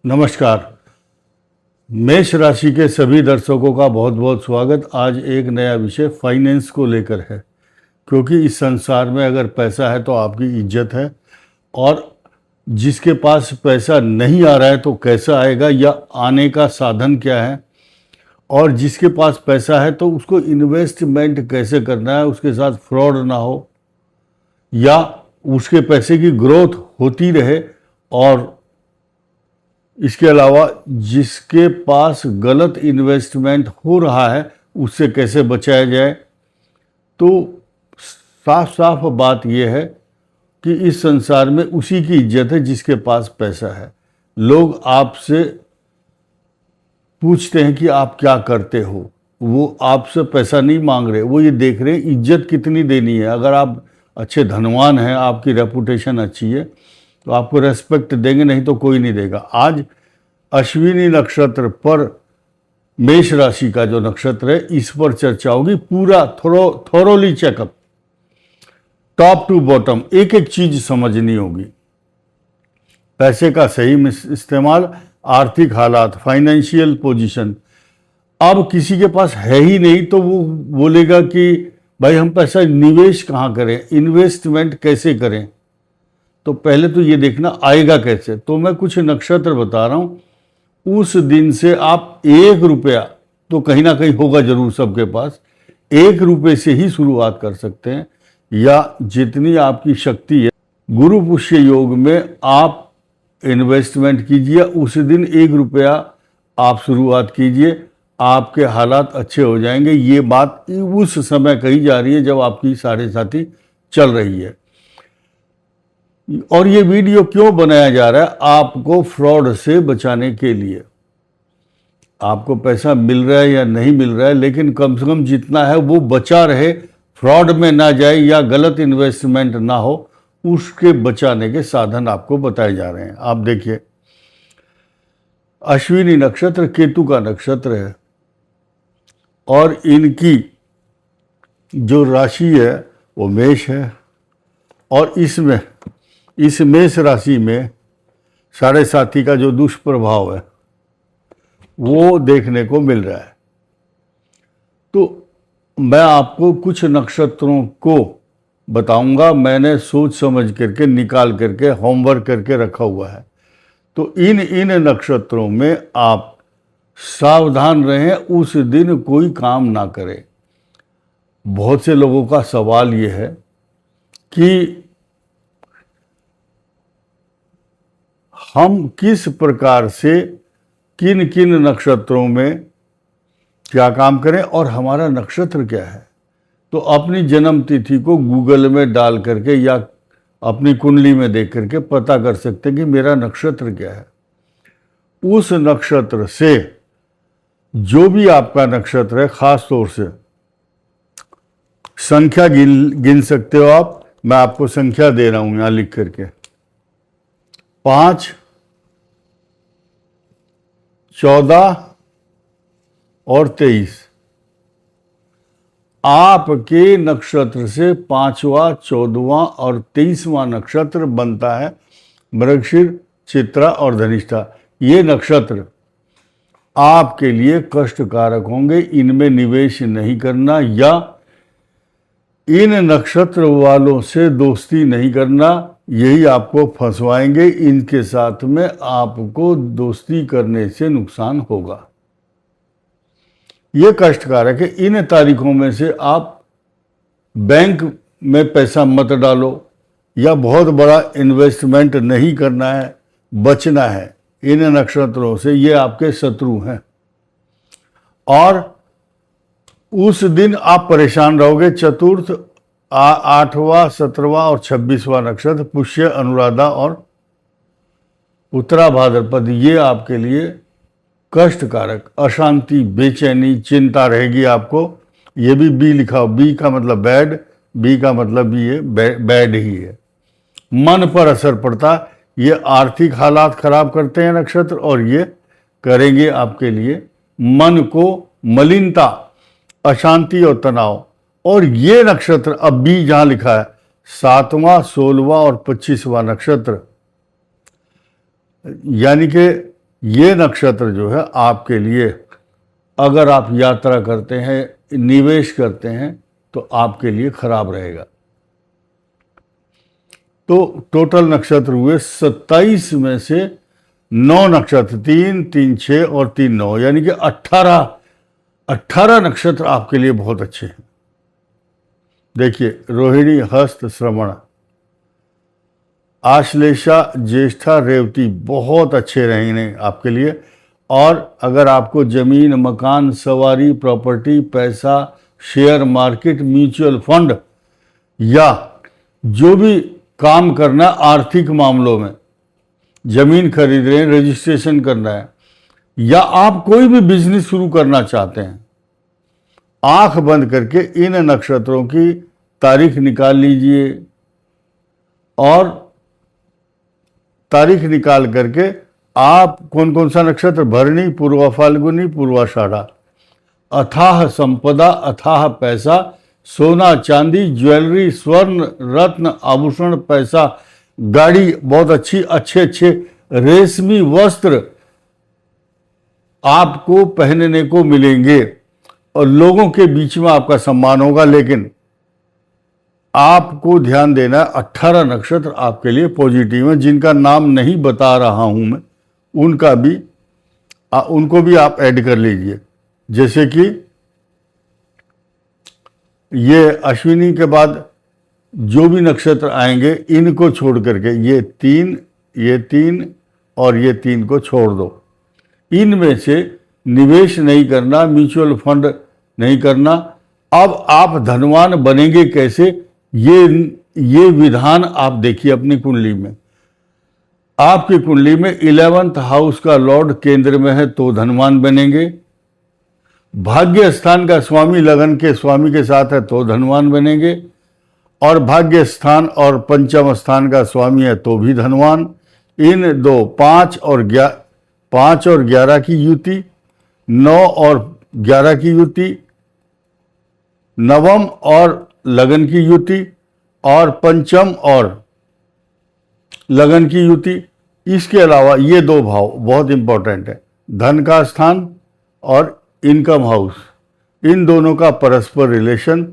नमस्कार। मेष राशि के सभी दर्शकों का बहुत बहुत स्वागत। आज एक नया विषय फाइनेंस को लेकर है, क्योंकि इस संसार में अगर पैसा है तो आपकी इज्जत है, और जिसके पास पैसा नहीं आ रहा है तो कैसा आएगा या आने का साधन क्या है, और जिसके पास पैसा है तो उसको इन्वेस्टमेंट कैसे करना है, उसके साथ फ्रॉड ना हो या उसके पैसे की ग्रोथ होती रहे, और इसके अलावा जिसके पास गलत इन्वेस्टमेंट हो रहा है उससे कैसे बचाया जाए। तो साफ साफ बात यह है कि इस संसार में उसी की इज्जत है जिसके पास पैसा है। लोग आपसे पूछते हैं कि आप क्या करते हो, वो आपसे पैसा नहीं मांग रहे, वो ये देख रहे हैं इज्जत कितनी देनी है। अगर आप अच्छे धनवान हैं, आपकी रेपुटेशन अच्छी है, तो आपको रेस्पेक्ट देंगे, नहीं तो कोई नहीं देगा। आज अश्विनी नक्षत्र पर मेष राशि का जो नक्षत्र है, इस पर चर्चा होगी। पूरा thoroughly checkup, top to bottom, एक एक चीज समझनी होगी। पैसे का सही इस्तेमाल, आर्थिक हालात, फाइनेंशियल पोजीशन। अब किसी के पास है ही नहीं तो वो बोलेगा कि भाई हम पैसा निवेश कहाँ करें, इन्वेस्टमेंट कैसे करें। तो पहले तो ये देखना आएगा कैसे। तो मैं कुछ नक्षत्र बता रहा हूँ, उस दिन से आप 1 रुपया तो कहीं ना कहीं होगा जरूर सबके पास, 1 रुपये से ही शुरुआत कर सकते हैं, या जितनी आपकी शक्ति है। गुरु पुष्य योग में आप इन्वेस्टमेंट कीजिए, उस दिन 1 रुपया आप शुरुआत कीजिए, आपके हालात अच्छे हो जाएंगे। ये बात उस समय कही जा रही है जब आपकी साढ़े साथी चल रही है। और ये वीडियो क्यों बनाया जा रहा है? आपको फ्रॉड से बचाने के लिए। आपको पैसा मिल रहा है या नहीं मिल रहा है, लेकिन कम से कम जितना है वो बचा रहे, फ्रॉड में ना जाए या गलत इन्वेस्टमेंट ना हो, उसके बचाने के साधन आपको बताए जा रहे हैं। आप देखिए, अश्विनी नक्षत्र केतु का नक्षत्र है, और इनकी जो राशि है वो मेष है, और इसमें इस मेष राशि में साढ़े साथी का जो दुष्प्रभाव है वो देखने को मिल रहा है। तो मैं आपको कुछ नक्षत्रों को बताऊंगा, मैंने सोच समझ करके निकाल करके होमवर्क करके रखा हुआ है। तो इन नक्षत्रों में आप सावधान रहें, उस दिन कोई काम ना करें। बहुत से लोगों का सवाल ये है कि हम किस प्रकार से किन किन नक्षत्रों में क्या काम करें और हमारा नक्षत्र क्या है। तो अपनी जन्म तिथि को गूगल में डाल करके या अपनी कुंडली में देख करके पता कर सकते हैं कि मेरा नक्षत्र क्या है। उस नक्षत्र से जो भी आपका नक्षत्र है, खास तौर से संख्या गिन सकते हो आप। मैं आपको संख्या दे रहा हूं यहां लिख करके, 5, 14 और 23। आपके नक्षत्र से 5वां, 14वां और 23वां नक्षत्र बनता है मृगशीर, चित्रा और धनिष्ठा। ये नक्षत्र आपके लिए कष्टकारक होंगे, इनमें निवेश नहीं करना या इन नक्षत्र वालों से दोस्ती नहीं करना, यही आपको फंसवाएंगे। इनके साथ में आपको दोस्ती करने से नुकसान होगा, ये कष्टकारक है। इन तारीखों में से आप बैंक में पैसा मत डालो, या बहुत बड़ा इन्वेस्टमेंट नहीं करना है, बचना है इन नक्षत्रों से, ये आपके शत्रु हैं। और उस दिन आप परेशान रहोगे। चतुर्थ, 8वां, 17वां और 26वां नक्षत्र, पुष्य, अनुराधा और उत्तरा भाद्रपद, ये आपके लिए कष्टकारक, अशांति, बेचैनी, चिंता रहेगी आपको। ये भी बी लिखा हो, बी का मतलब बैड, बी का मतलब भी ये बैड ही है। मन पर असर पड़ता, ये आर्थिक हालात खराब करते हैं नक्षत्र, और ये करेंगे आपके लिए मन को मलिनता, अशांति और तनाव। और ये नक्षत्र, अब बी जहां लिखा है, 7वां, 16वां और 25वां नक्षत्र, यानी कि ये नक्षत्र जो है आपके लिए, अगर आप यात्रा करते हैं, निवेश करते हैं, तो आपके लिए खराब रहेगा। तो टोटल नक्षत्र हुए 27 में से 9 नक्षत्र, 3, 3, 6 और 3, 9, यानी कि 18 नक्षत्र आपके लिए बहुत अच्छे हैं। देखिए, रोहिणी, हस्त, श्रवण, आश्लेषा, ज्येष्ठा, रेवती बहुत अच्छे रहेंगे आपके लिए। और अगर आपको जमीन, मकान, सवारी, प्रॉपर्टी, पैसा, शेयर मार्केट, म्यूचुअल फंड या जो भी काम करना आर्थिक मामलों में, जमीन खरीद रहे हैं, रजिस्ट्रेशन करना है, या आप कोई भी बिजनेस शुरू करना चाहते हैं, आंख बंद करके इन नक्षत्रों की तारीख निकाल लीजिए और तारीख निकाल करके आप कौन कौन सा नक्षत्र, भरणी, पूर्वा फाल्गुनी, पूर्वाषाढ़ा, अथाह संपदा, अथाह पैसा, सोना चांदी, ज्वेलरी, स्वर्ण, रत्न, आभूषण, पैसा, गाड़ी बहुत अच्छी, अच्छे अच्छे रेशमी वस्त्र आपको पहनने को मिलेंगे और लोगों के बीच में आपका सम्मान होगा। लेकिन आपको ध्यान देना, 18 नक्षत्र आपके लिए पॉजिटिव हैं, जिनका नाम नहीं बता रहा हूं मैं, उनको भी आप ऐड कर लीजिए। जैसे कि ये अश्विनी के बाद जो भी नक्षत्र आएंगे, इनको छोड़ करके ये 3 और ये 3 को छोड़ दो। इनमें से निवेश नहीं करना, म्यूचुअल फंड नहीं करना। अब आप धनवान बनेंगे कैसे, ये विधान आप देखिए अपनी कुंडली में। आपकी कुंडली में 11th हाउस का लॉर्ड केंद्र में है तो धनवान बनेंगे। भाग्य स्थान का स्वामी लगन के स्वामी के साथ है तो धनवान बनेंगे। और भाग्य स्थान और पंचम स्थान का स्वामी है तो भी धनवान। इन दो 5 और 11 की युति, 9 और 11 की युति, नवम और लगन की युति और पंचम और लगन की युति। इसके अलावा ये 2 भाव बहुत इंपॉर्टेंट है, धन का स्थान और इनकम हाउस। इन दोनों का परस्पर रिलेशन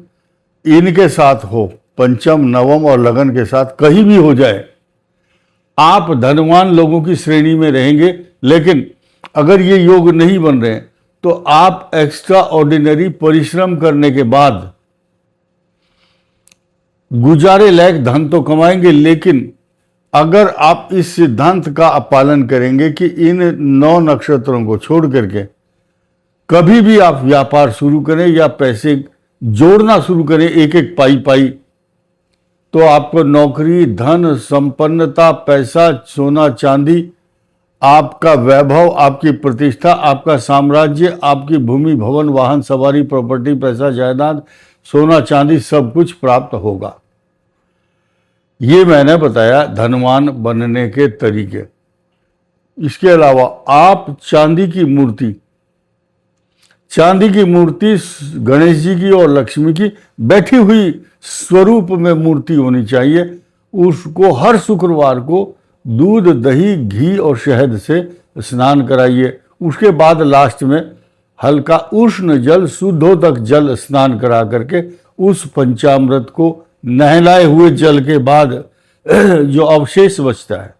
इनके साथ हो, पंचम, नवम और लगन के साथ कहीं भी हो जाए, आप धनवान लोगों की श्रेणी में रहेंगे। लेकिन अगर ये योग नहीं बन रहे हैं तो आप एक्स्ट्रा ऑर्डिनरी परिश्रम करने के बाद गुजारे लायक धन तो कमाएंगे। लेकिन अगर आप इस सिद्धांत का पालन करेंगे कि इन 9 नक्षत्रों को छोड़ करके कभी भी आप व्यापार शुरू करें या पैसे जोड़ना शुरू करें एक एक पाई, तो आपको नौकरी, धन, संपन्नता, पैसा, सोना चांदी, आपका वैभव, आपकी प्रतिष्ठा, आपका साम्राज्य, आपकी भूमि, भवन, वाहन, सवारी, प्रॉपर्टी, पैसा, जायदाद, सोना चांदी सब कुछ प्राप्त होगा। ये मैंने बताया धनवान बनने के तरीके। इसके अलावा आप चांदी की मूर्ति गणेश जी की और लक्ष्मी की बैठी हुई स्वरूप में मूर्ति होनी चाहिए। उसको हर शुक्रवार को दूध, दही, घी और शहद से स्नान कराइए। उसके बाद लास्ट में हल्का उष्ण जल, शुद्धोदक जल स्नान करा करके उस पंचामृत को नहलाए हुए जल के बाद जो अवशेष बचता है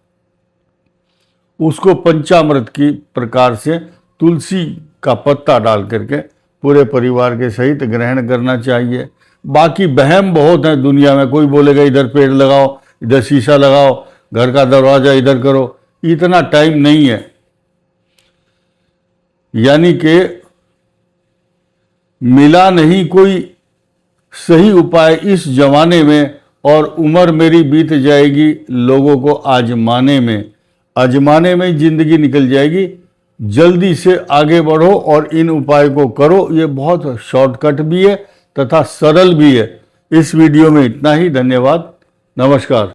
उसको पंचामृत की प्रकार से तुलसी का पत्ता डाल करके पूरे परिवार के सहित ग्रहण करना चाहिए। बाकी वहम बहुत है दुनिया में, कोई बोलेगा इधर पेड़ लगाओ, इधर शीशा लगाओ, घर का दरवाजा इधर करो, इतना टाइम नहीं है। यानी कि मिला नहीं कोई सही उपाय इस जमाने में और उम्र मेरी बीत जाएगी लोगों को आजमाने में जिंदगी निकल जाएगी। जल्दी से आगे बढ़ो और इन उपाय को करो। ये बहुत शॉर्टकट भी है तथा सरल भी है। इस वीडियो में इतना ही। धन्यवाद, नमस्कार।